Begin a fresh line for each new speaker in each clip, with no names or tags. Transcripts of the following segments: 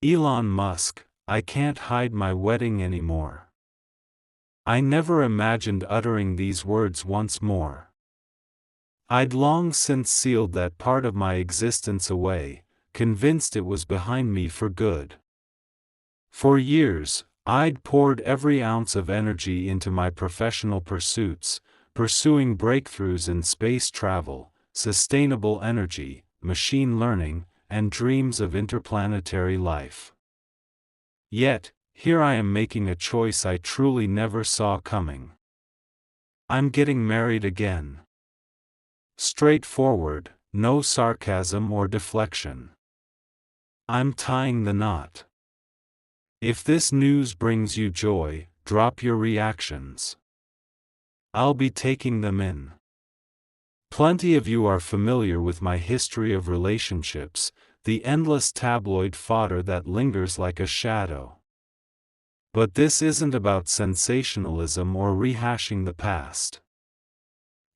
Elon Musk, I can't hide my wedding anymore. I never imagined uttering these words once more. I'd long since sealed that part of my existence away, convinced it was behind me for good. For years, I'd poured every ounce of energy into my professional pursuits, pursuing breakthroughs in space travel, sustainable energy, machine learning, and dreams of interplanetary life. Yet, here I am making a choice I truly never saw coming. I'm getting married again. Straightforward, no sarcasm or deflection. I'm tying the knot. If this news brings you joy, drop your reactions. I'll be taking them in. Plenty of you are familiar with my history of relationships, the endless tabloid fodder that lingers like a shadow. But this isn't about sensationalism or rehashing the past.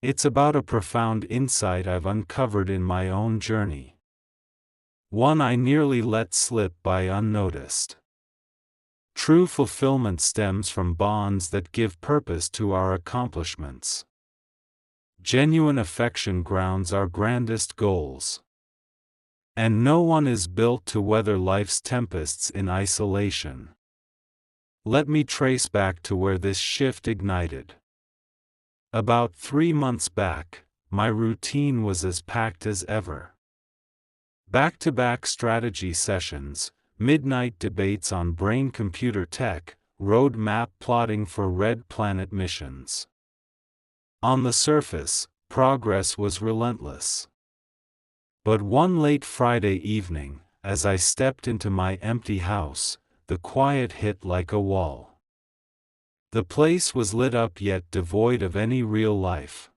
It's about a profound insight I've uncovered in my own journey. One I nearly let slip by unnoticed. True fulfillment stems from bonds that give purpose to our accomplishments. Genuine affection grounds our grandest goals. And no one is built to weather life's tempests in isolation. Let me trace back to where this shift ignited. About 3 months back, my routine was as packed as ever. Back-to-back strategy sessions, midnight debates on brain-computer tech, roadmap plotting for Red Planet missions. On the surface, progress was relentless. But one late Friday evening, as I stepped into my empty house, the quiet hit like a wall. The place was lit up yet devoid of any real life.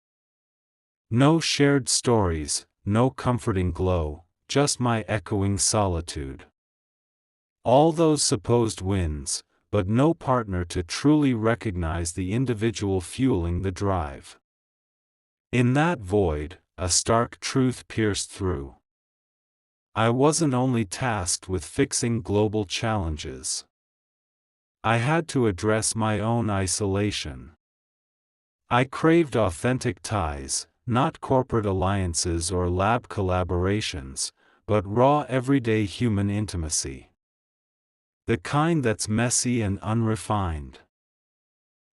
No shared stories, no comforting glow, just my echoing solitude. All those supposed wins, but no partner to truly recognize the individual fueling the drive. In that void, a stark truth pierced through. I wasn't only tasked with fixing global challenges. I had to address my own isolation. I craved authentic ties, not corporate alliances or lab collaborations, but raw everyday human intimacy. The kind that's messy and unrefined.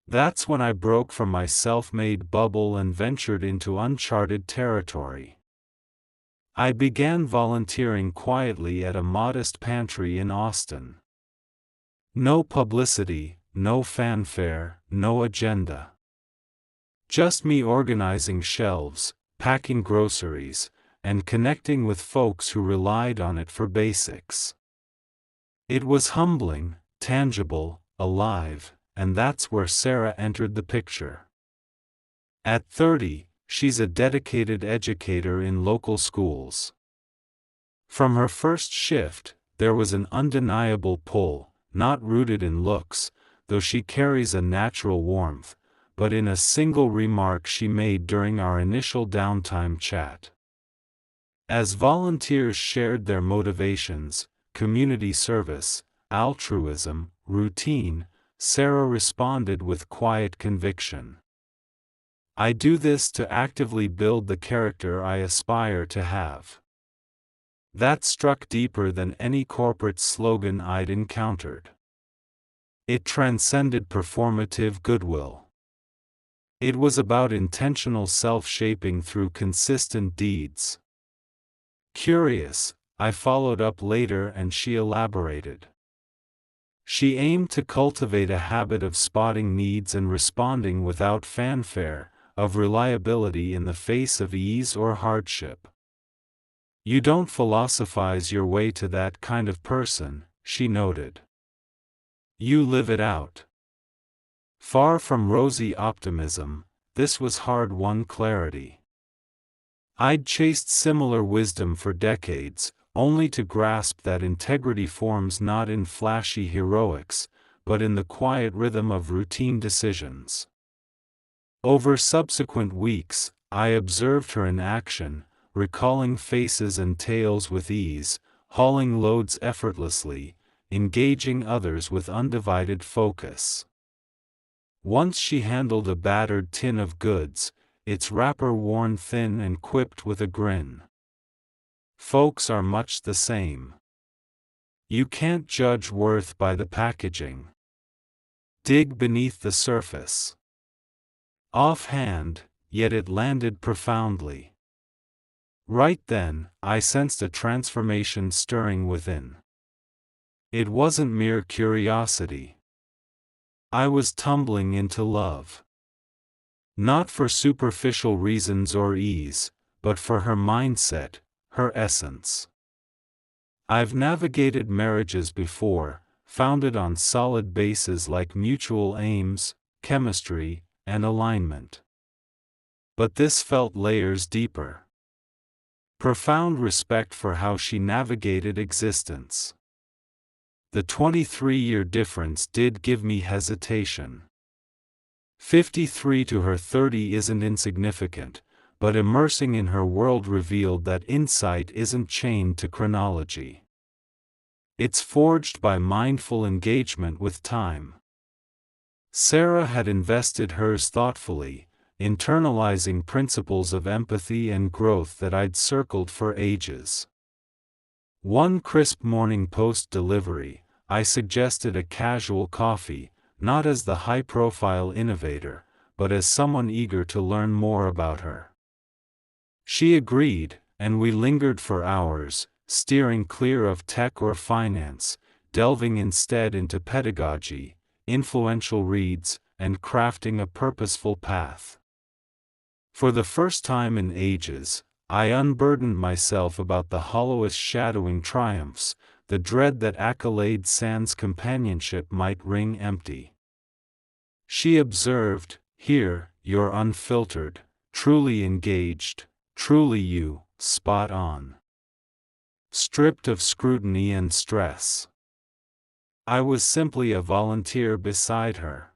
That's when I broke from my self-made bubble and ventured into uncharted territory. I began volunteering quietly at a modest pantry in Austin. No publicity, no fanfare, no agenda. Just me organizing shelves, packing groceries, and connecting with folks who relied on it for basics. It was humbling, tangible, alive, and that's where Sarah entered the picture. At 30, she's a dedicated educator in local schools. From her first shift, there was an undeniable pull, not rooted in looks, though she carries a natural warmth, but in a single remark she made during our initial downtime chat. As volunteers shared their motivations, community service, altruism, routine, Sarah responded with quiet conviction. I do this to actively build the character I aspire to have. That struck deeper than any corporate slogan I'd encountered. It transcended performative goodwill. It was about intentional self-shaping through consistent deeds. Curious, I followed up later and she elaborated. She aimed to cultivate a habit of spotting needs and responding without fanfare, of reliability in the face of ease or hardship. You don't philosophize your way to that kind of person, she noted. You live it out. Far from rosy optimism, this was hard-won clarity. I'd chased similar wisdom for decades, only to grasp that integrity forms not in flashy heroics, but in the quiet rhythm of routine decisions. Over subsequent weeks, I observed her in action, recalling faces and tales with ease, hauling loads effortlessly, engaging others with undivided focus. Once she handled a battered tin of goods, its wrapper worn thin and quipped with a grin. Folks are much the same. You can't judge worth by the packaging. Dig beneath the surface. Offhand, yet it landed profoundly. Right then, I sensed a transformation stirring within. It wasn't mere curiosity. I was tumbling into love. Not for superficial reasons or ease, but for her mindset, her essence. I've navigated marriages before, founded on solid bases like mutual aims, chemistry, and alignment. But this felt layers deeper. Profound respect for how she navigated existence. The 23-year difference did give me hesitation. 53 to her 30 isn't insignificant, but immersing in her world revealed that insight isn't chained to chronology. It's forged by mindful engagement with time. Sarah had invested hers thoughtfully, internalizing principles of empathy and growth that I'd circled for ages. One crisp morning post-delivery, I suggested a casual coffee, not as the high-profile innovator, but as someone eager to learn more about her. She agreed, and we lingered for hours, steering clear of tech or finance, delving instead into pedagogy, influential reads, and crafting a purposeful path. For the first time in ages, I unburdened myself about the hollowest shadowing triumphs, the dread that accolade sans companionship might ring empty. She observed, "Here, you're unfiltered, truly engaged, truly you, spot on. Stripped of scrutiny and stress." I was simply a volunteer beside her.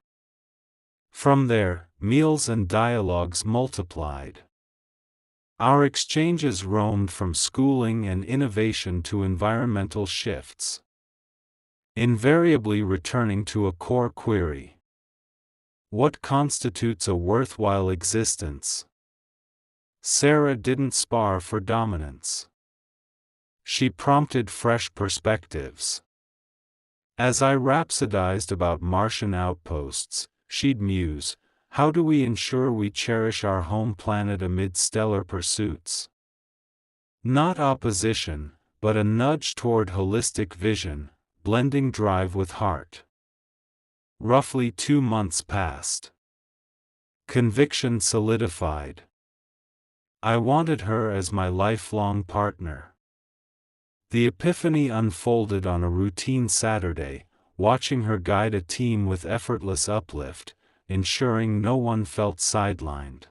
From there, meals and dialogues multiplied. Our exchanges roamed from schooling and innovation to environmental shifts, invariably returning to a core query. What constitutes a worthwhile existence? Sarah didn't spar for dominance. She prompted fresh perspectives. As I rhapsodized about Martian outposts, she'd muse, "How do we ensure we cherish our home planet amid stellar pursuits?" Not opposition, but a nudge toward holistic vision, blending drive with heart. Roughly 2 months passed. Conviction solidified. I wanted her as my lifelong partner. The epiphany unfolded on a routine Saturday, watching her guide a team with effortless uplift, ensuring no one felt sidelined.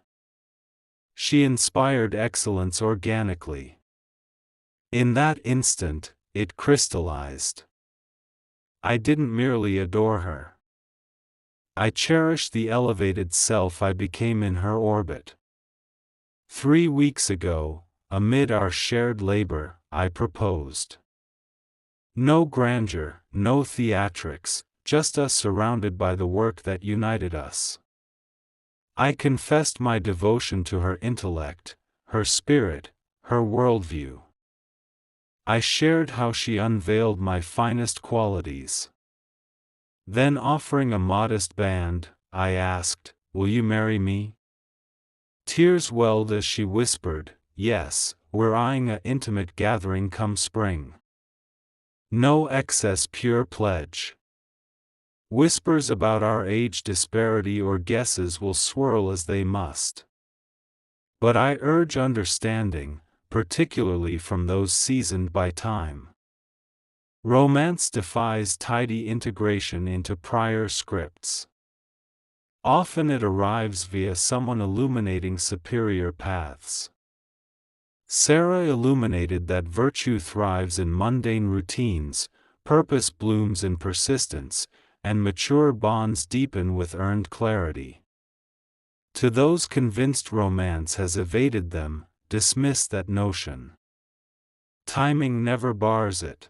She inspired excellence organically. In that instant, it crystallized. I didn't merely adore her. I cherished the elevated self I became in her orbit. 3 weeks ago, amid our shared labor, I proposed. No grandeur, no theatrics, just us surrounded by the work that united us. I confessed my devotion to her intellect, her spirit, her worldview. I shared how she unveiled my finest qualities. Then, offering a modest band, I asked, "Will you marry me?" Tears welled as she whispered, "Yes, we're eyeing a intimate gathering come spring." No excess, pure pledge. Whispers about our age disparity or guesses will swirl as they must. But I urge understanding, particularly from those seasoned by time. Romance defies tidy integration into prior scripts. Often it arrives via someone illuminating superior paths. Sarah illuminated that virtue thrives in mundane routines, purpose blooms in persistence, and mature bonds deepen with earned clarity. To those convinced romance has evaded them, dismiss that notion. Timing never bars it.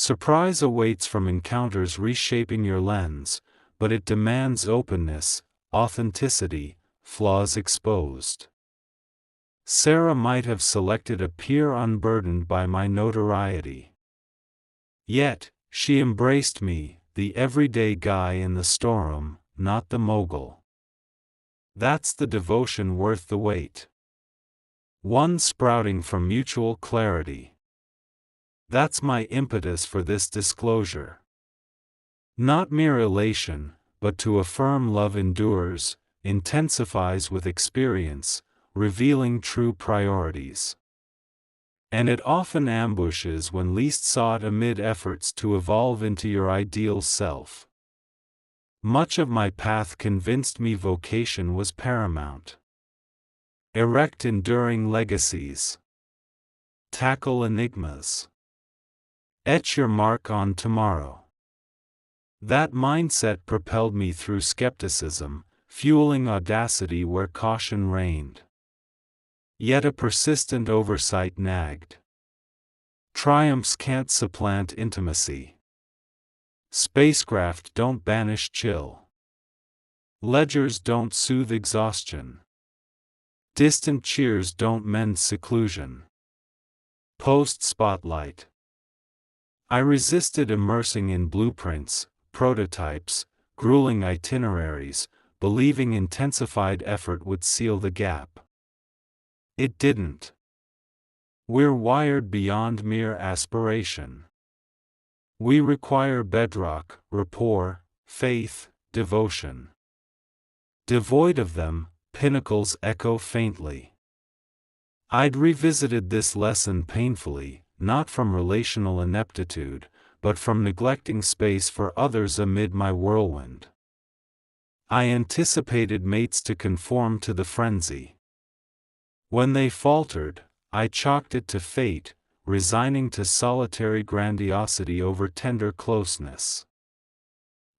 Surprise awaits from encounters reshaping your lens, but it demands openness, authenticity, flaws exposed. Sarah might have selected a peer unburdened by my notoriety. Yet, she embraced me, the everyday guy in the storeroom, not the mogul. That's the devotion worth the wait. One sprouting from mutual clarity. That's my impetus for this disclosure. Not mere elation, but to affirm love endures, intensifies with experience, revealing true priorities. And it often ambushes when least sought amid efforts to evolve into your ideal self. Much of my path convinced me vocation was paramount. Erect enduring legacies. Tackle enigmas. Etch your mark on tomorrow. That mindset propelled me through skepticism, fueling audacity where caution reigned. Yet a persistent oversight nagged. Triumphs can't supplant intimacy. Spacecraft don't banish chill. Ledgers don't soothe exhaustion. Distant cheers don't mend seclusion. Post-spotlight. I resisted immersing in blueprints, prototypes, grueling itineraries, believing intensified effort would seal the gap. It didn't. We're wired beyond mere aspiration. We require bedrock, rapport, faith, devotion. Devoid of them, pinnacles echo faintly. I'd revisited this lesson painfully, not from relational ineptitude, but from neglecting space for others amid my whirlwind. I anticipated mates to conform to the frenzy. When they faltered, I chalked it to fate, resigning to solitary grandiosity over tender closeness.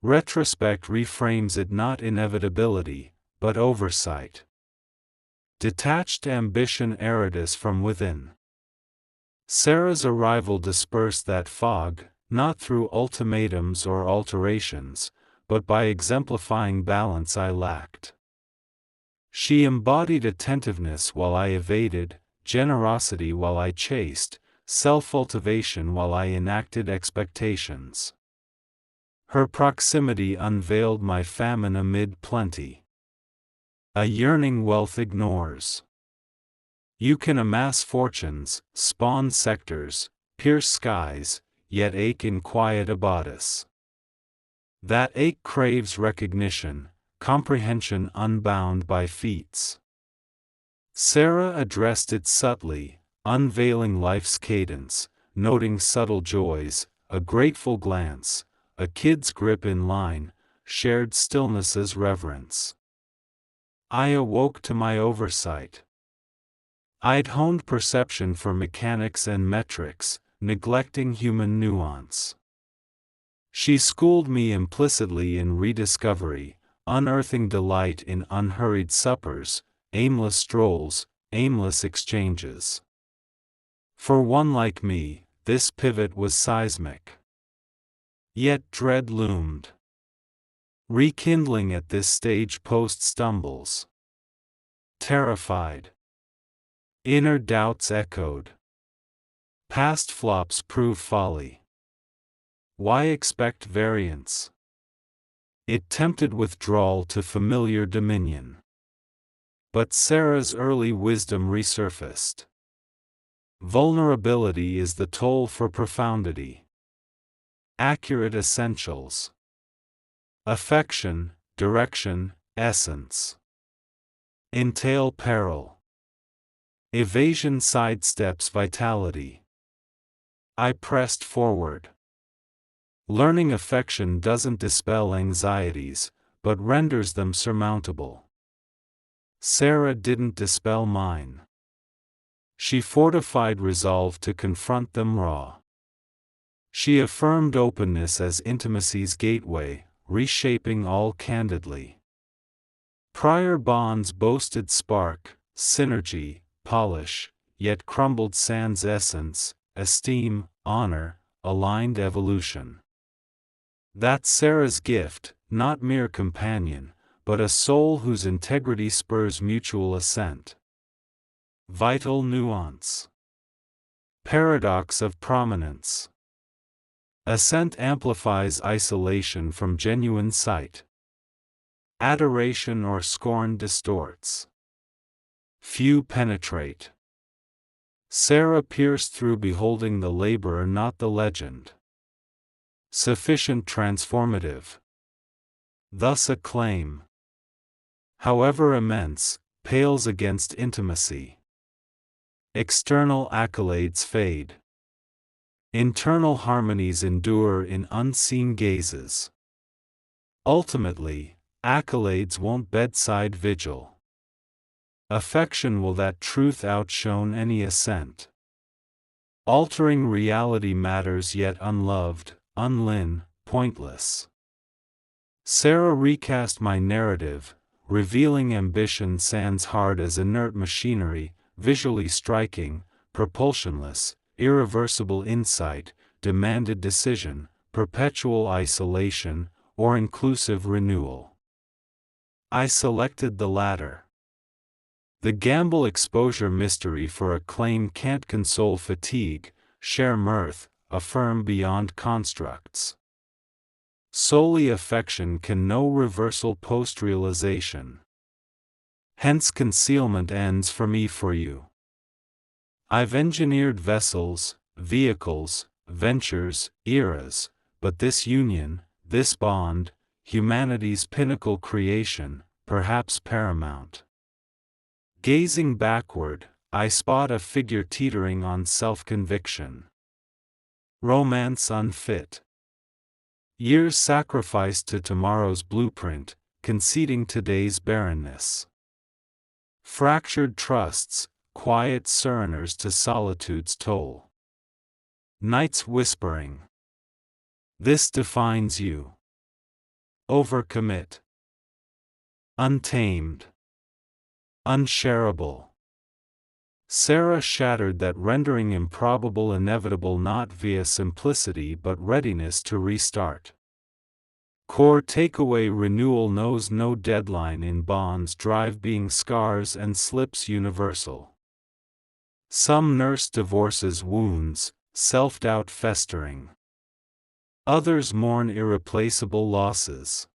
Retrospect reframes it not inevitability, but oversight. Detached ambition eritus from within. Sarah's arrival dispersed that fog, not through ultimatums or alterations, but by exemplifying balance I lacked. She embodied attentiveness while I evaded, generosity while I chased, self-cultivation while I enacted expectations. Her proximity unveiled my famine amid plenty. A yearning wealth ignores. You can amass fortunes, spawn sectors, pierce skies, yet ache in quiet abatis. That ache craves recognition, comprehension unbound by feats. Sarah addressed it subtly, unveiling life's cadence, noting subtle joys, a grateful glance, a kid's grip in line, shared stillness as reverence. I awoke to my oversight. I'd honed perception for mechanics and metrics, neglecting human nuance. She schooled me implicitly in rediscovery, unearthing delight in unhurried suppers, aimless strolls, aimless exchanges. For one like me, this pivot was seismic. Yet dread loomed. Rekindling at this stage post stumbles. Terrified. Inner doubts echoed. Past flops prove folly. Why expect variance? It tempted withdrawal to familiar dominion. But Sarah's early wisdom resurfaced. Vulnerability is the toll for profundity. Accurate essentials. Affection, direction, essence. Entail peril. Evasion sidesteps vitality. I pressed forward. Learning affection doesn't dispel anxieties, but renders them surmountable. Sarah didn't dispel mine. She fortified resolve to confront them raw. She affirmed openness as intimacy's gateway, reshaping all candidly. Prior bonds boasted spark, synergy, polish, yet crumbled sans essence, esteem, honor, aligned evolution. That's Sarah's gift, not mere companion, but a soul whose integrity spurs mutual assent. Vital nuance. Paradox of prominence. Assent amplifies isolation from genuine sight. Adoration or scorn distorts. Few penetrate. Sarah pierced through beholding the laborer, not the legend. Sufficient transformative. Thus a claim, however immense, pales against intimacy. External accolades fade. Internal harmonies endure in unseen gazes. Ultimately, accolades won't bedside vigil. Affection will that truth outshone any assent. Altering reality matters yet unloved, unlin, pointless. Sarah recast my narrative, revealing ambition sands hard as inert machinery, visually striking, propulsionless, irreversible insight, demanded decision, perpetual isolation, or inclusive renewal. I selected the latter. The gamble exposure mystery for a claim can't console fatigue, share mirth, affirm beyond constructs. Solely affection can know reversal post-realization. Hence concealment ends for me for you. I've engineered vessels, vehicles, ventures, eras, but this union, this bond, humanity's pinnacle creation, perhaps paramount. Gazing backward, I spot a figure teetering on self-conviction. Romance unfit. Years sacrificed to tomorrow's blueprint, conceding today's barrenness. Fractured trusts, quiet sereners to solitude's toll. Nights whispering. This defines you. Overcommit. Untamed. Unshareable. Sarah shattered that, rendering improbable inevitable not via simplicity but readiness to restart. Core takeaway: renewal knows no deadline in bonds, drive being scars and slips universal. Some nurse divorces wounds, self-doubt festering. Others mourn irreplaceable losses.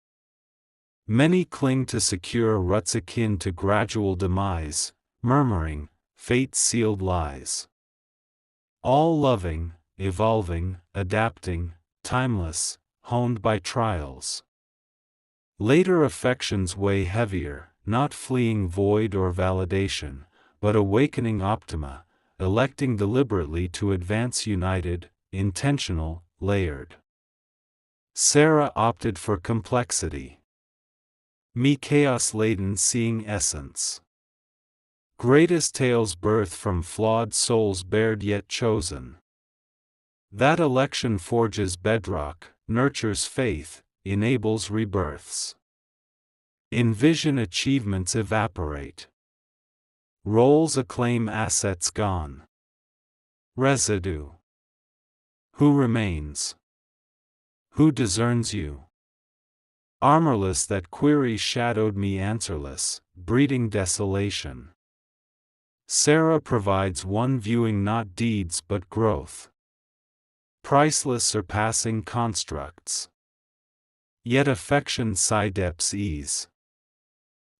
Many cling to secure ruts akin to gradual demise, murmuring, fate-sealed lies. All loving, evolving, adapting, timeless, honed by trials. Later affections weigh heavier, not fleeing void or validation, but awakening optima, electing deliberately to advance united, intentional, layered. Sarah opted for complexity. Me chaos-laden seeing essence. Greatest tales birth from flawed souls bared yet chosen. That election forges bedrock, nurtures faith, enables rebirths. In vision achievements evaporate. Roles acclaim assets gone. Residue. Who remains? Who discerns you? Armorless, that query shadowed me answerless, breeding desolation. Sarah provides one viewing, not deeds but growth. Priceless, surpassing constructs. Yet affection's side depths ease.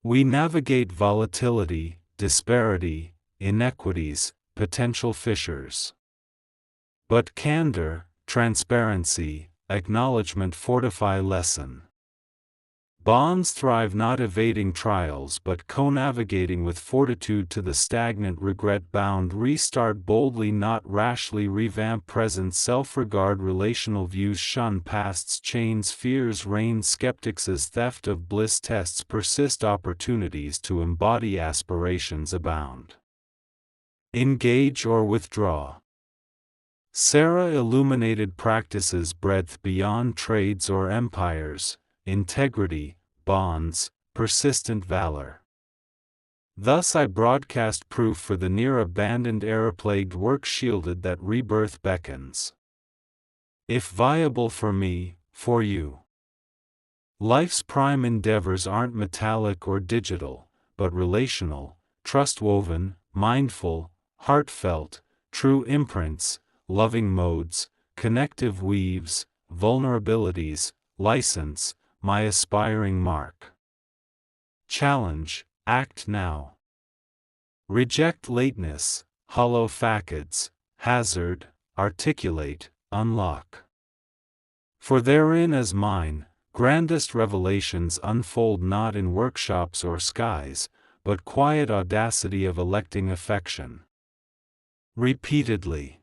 We navigate volatility, disparity, inequities, potential fissures. But candor, transparency, acknowledgement fortify lesson. Bonds thrive not evading trials but co-navigating with fortitude to the stagnant, regret-bound restart boldly, not rashly revamp present self-regard. Relational views shun past's chains, fears reign, skeptics as theft of bliss tests persist, opportunities to embody aspirations abound. Engage or withdraw. Sarah illuminated practices breadth beyond trades or empires, integrity, bonds, persistent valor. Thus I broadcast proof for the near abandoned era-plagued work, shielded that rebirth beckons. If viable for me, for you. Life's prime endeavors aren't metallic or digital, but relational, trust-woven, mindful, heartfelt, true imprints, loving modes, connective weaves, vulnerabilities, license, my aspiring mark. Challenge, act now. Reject lateness, hollow facades, hazard, articulate, unlock. For therein as mine, grandest revelations unfold not in workshops or skies, but quiet audacity of electing affection. Repeatedly.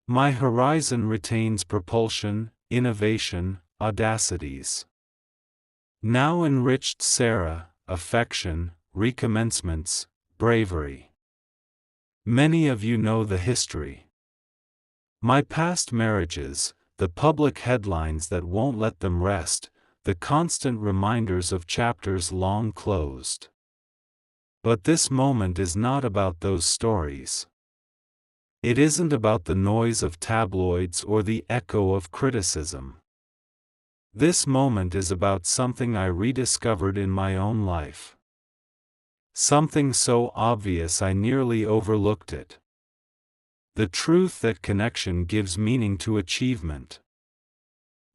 My horizon retains propulsion, innovation, audacities. Now enriched Sarah, affection, recommencements, bravery. Many of you know the history. My past marriages, the public headlines that won't let them rest, the constant reminders of chapters long closed. But this moment is not about those stories. It isn't about the noise of tabloids or the echo of criticism. This moment is about something I rediscovered in my own life. Something so obvious I nearly overlooked it. The truth that connection gives meaning to achievement.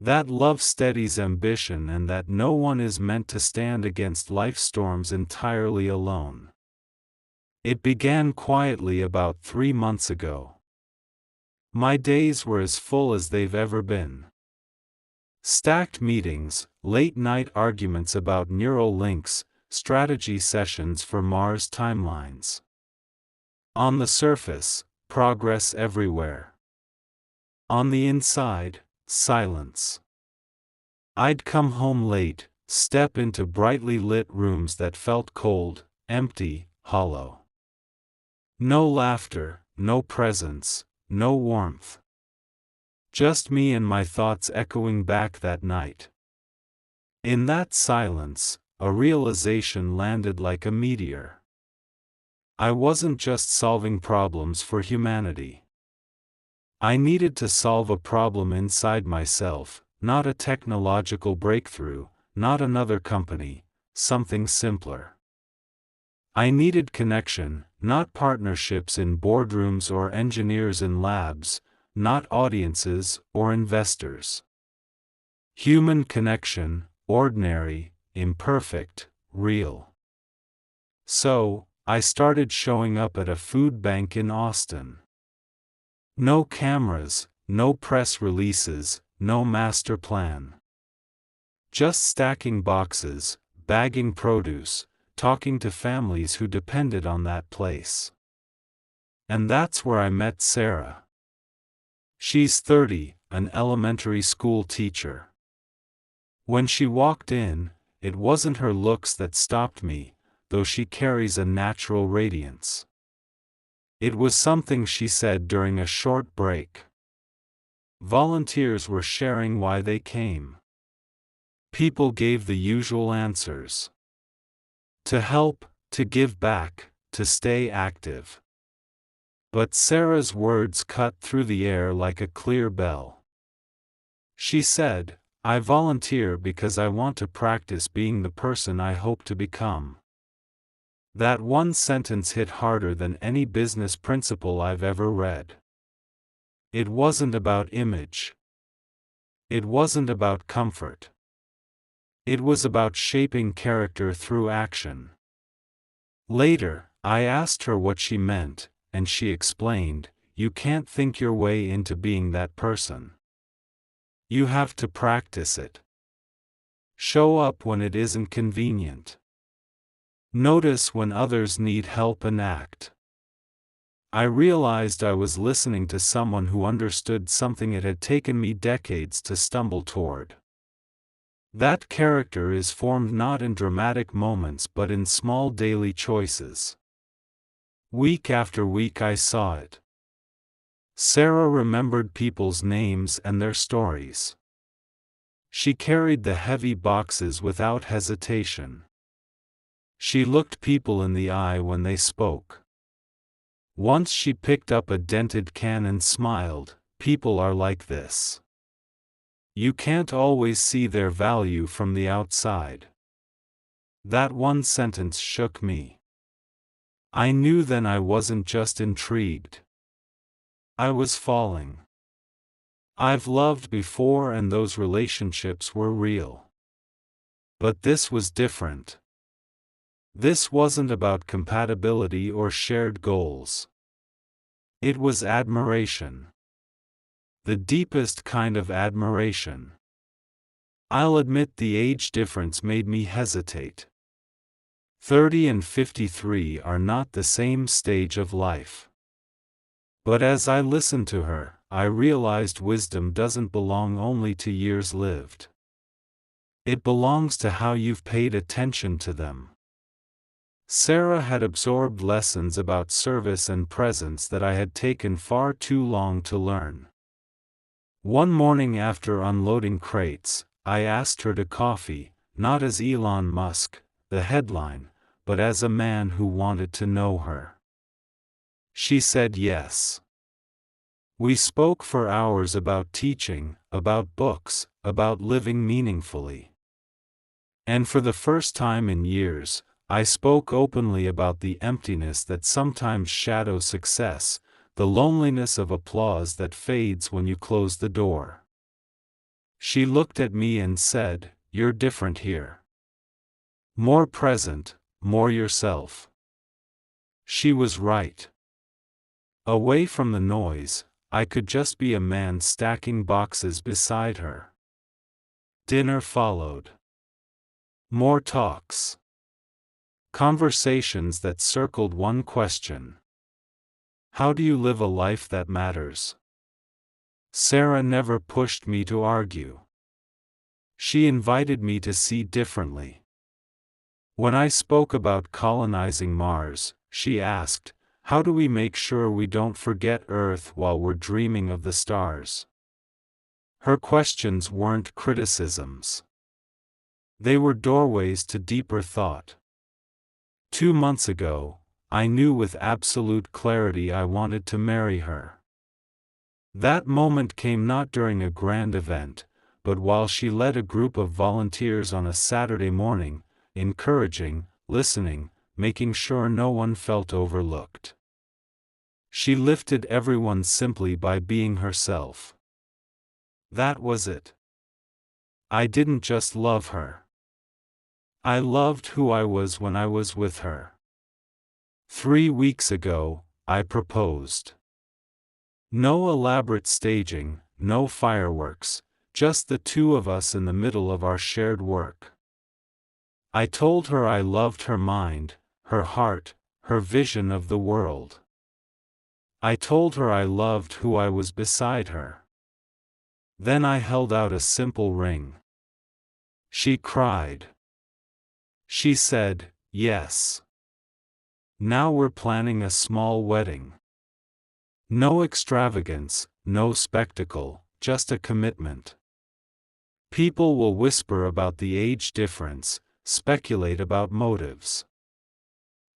That love steadies ambition and that no one is meant to stand against life's storms entirely alone. It began quietly about 3 months ago. My days were as full as they've ever been. Stacked meetings, late-night arguments about neural links, strategy sessions for Mars timelines. On the surface, progress everywhere. On the inside, silence. I'd come home late, step into brightly lit rooms that felt cold, empty, hollow. No laughter, no presence, no warmth. Just me and my thoughts echoing back that night. In that silence, a realization landed like a meteor. I wasn't just solving problems for humanity. I needed to solve a problem inside myself, not a technological breakthrough, not another company, something simpler. I needed connection, not partnerships in boardrooms or engineers in labs, not audiences or investors. Human connection, ordinary, imperfect, real. So, I started showing up at a food bank in Austin. No cameras, no press releases, no master plan. Just stacking boxes, bagging produce, talking to families who depended on that place. And that's where I met Sarah. She's 30, an elementary school teacher. When she walked in, it wasn't her looks that stopped me, though she carries a natural radiance. It was something she said during a short break. Volunteers were sharing why they came. People gave the usual answers. To help, to give back, to stay active. But Sarah's words cut through the air like a clear bell. She said, "I volunteer because I want to practice being the person I hope to become." That one sentence hit harder than any business principle I've ever read. It wasn't about image. It wasn't about comfort. It was about shaping character through action. Later, I asked her what she meant, and she explained, "You can't think your way into being that person. You have to practice it. Show up when it isn't convenient. Notice when others need help and act." I realized I was listening to someone who understood something it had taken me decades to stumble toward. That character is formed not in dramatic moments but in small daily choices. Week after week I saw it. Sarah remembered people's names and their stories. She carried the heavy boxes without hesitation. She looked people in the eye when they spoke. Once she picked up a dented can and smiled, people are like this. You can't always see their value from the outside. That one sentence shook me. I knew then I wasn't just intrigued. I was falling. I've loved before and those relationships were real. But this was different. This wasn't about compatibility or shared goals. It was admiration. The deepest kind of admiration. I'll admit the age difference made me hesitate. 30 and 53 are not the same stage of life. But as I listened to her, I realized wisdom doesn't belong only to years lived. It belongs to how you've paid attention to them. Sarah had absorbed lessons about service and presence that I had taken far too long to learn. One morning after unloading crates, I asked her to coffee, not as Elon Musk, the headline, but as a man who wanted to know her. She said yes. We spoke for hours about teaching, about books, about living meaningfully. And for the first time in years, I spoke openly about the emptiness that sometimes shadows success, the loneliness of applause that fades when you close the door. She looked at me and said, "You're different here. More present, more yourself." She was right. Away from the noise, I could just be a man stacking boxes beside her. Dinner followed. More talks. Conversations that circled one question. How do you live a life that matters? Sarah never pushed me to argue. She invited me to see differently. When I spoke about colonizing Mars, she asked, how do we make sure we don't forget Earth while we're dreaming of the stars? Her questions weren't criticisms. They were doorways to deeper thought. 2 months ago, I knew with absolute clarity I wanted to marry her. That moment came not during a grand event, but while she led a group of volunteers on a Saturday morning, encouraging, listening, making sure no one felt overlooked. She lifted everyone simply by being herself. That was it. I didn't just love her. I loved who I was when I was with her. 3 weeks ago, I proposed. No elaborate staging, no fireworks, just the two of us in the middle of our shared work. I told her I loved her mind, her heart, her vision of the world. I told her I loved who I was beside her. Then I held out a simple ring. She cried. She said, yes. Now we're planning a small wedding. No extravagance, no spectacle, just a commitment. People will whisper about the age difference, speculate about motives.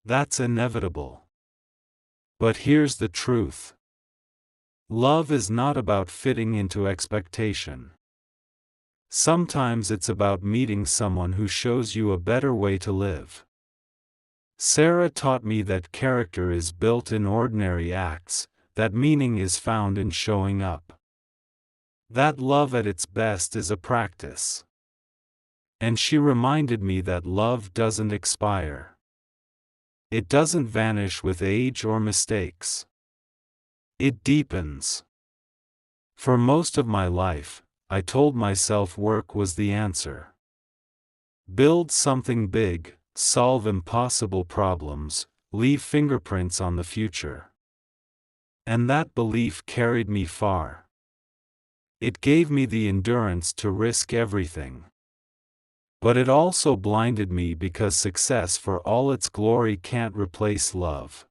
That's inevitable. But here's the truth. Love is not about fitting into expectation. Sometimes it's about meeting someone who shows you a better way to live. Sarah taught me that character is built in ordinary acts, that meaning is found in showing up. That love at its best is a practice. And she reminded me that love doesn't expire. It doesn't vanish with age or mistakes. It deepens. For most of my life, I told myself work was the answer. Build something big, solve impossible problems, leave fingerprints on the future. And that belief carried me far. It gave me the endurance to risk everything. But it also blinded me because success for all its glory can't replace love.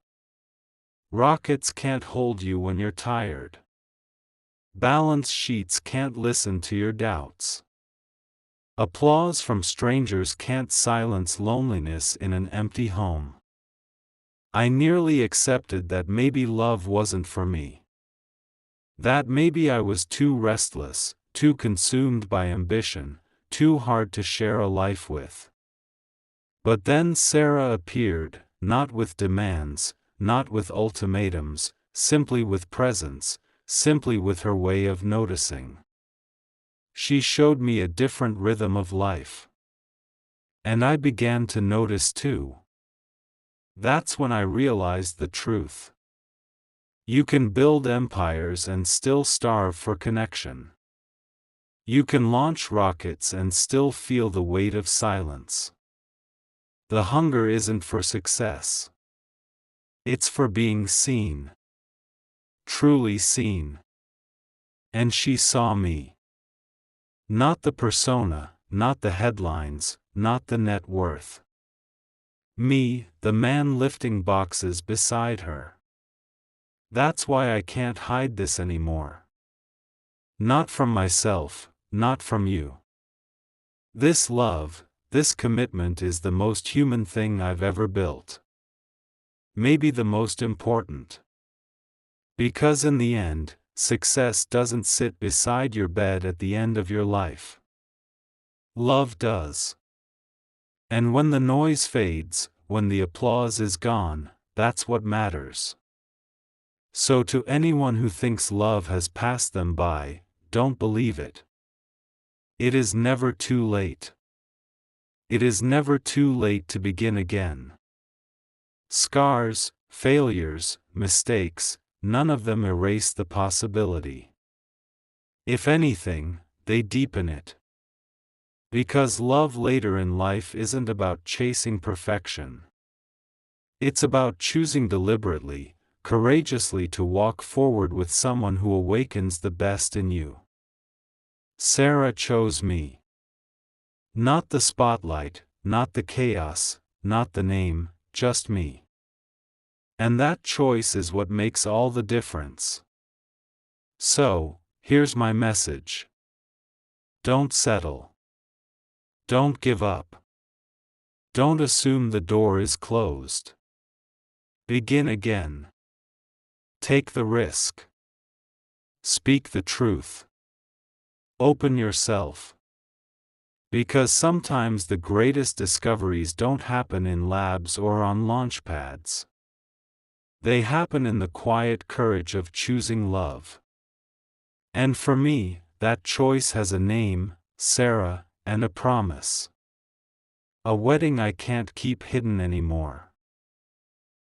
Rockets can't hold you when you're tired. Balance sheets can't listen to your doubts. Applause from strangers can't silence loneliness in an empty home. I nearly accepted that maybe love wasn't for me. That maybe I was too restless, too consumed by ambition, too hard to share a life with. But then Sarah appeared, not with demands, not with ultimatums, simply with presence, simply with her way of noticing. She showed me a different rhythm of life. And I began to notice too. That's when I realized the truth. You can build empires and still starve for connection. You can launch rockets and still feel the weight of silence. The hunger isn't for success. It's for being seen. Truly seen. And she saw me. Not the persona, not the headlines, not the net worth. Me, the man lifting boxes beside her. That's why I can't hide this anymore. Not from myself, not from you. This love, this commitment is the most human thing I've ever built. Maybe the most important. Because in the end, success doesn't sit beside your bed at the end of your life. Love does. And when the noise fades, when the applause is gone, that's what matters. So to anyone who thinks love has passed them by, don't believe it. It is never too late. It is never too late to begin again. Scars, failures, mistakes, none of them erase the possibility. If anything, they deepen it. Because love later in life isn't about chasing perfection. It's about choosing deliberately, courageously to walk forward with someone who awakens the best in you. Sarah chose me. Not the spotlight, not the chaos, not the name, just me. And that choice is what makes all the difference. So, here's my message. Don't settle. Don't give up. Don't assume the door is closed. Begin again. Take the risk. Speak the truth. Open yourself. Because sometimes the greatest discoveries don't happen in labs or on launch pads. They happen in the quiet courage of choosing love. And for me, that choice has a name, Sarah, and a promise. A wedding I can't keep hidden anymore.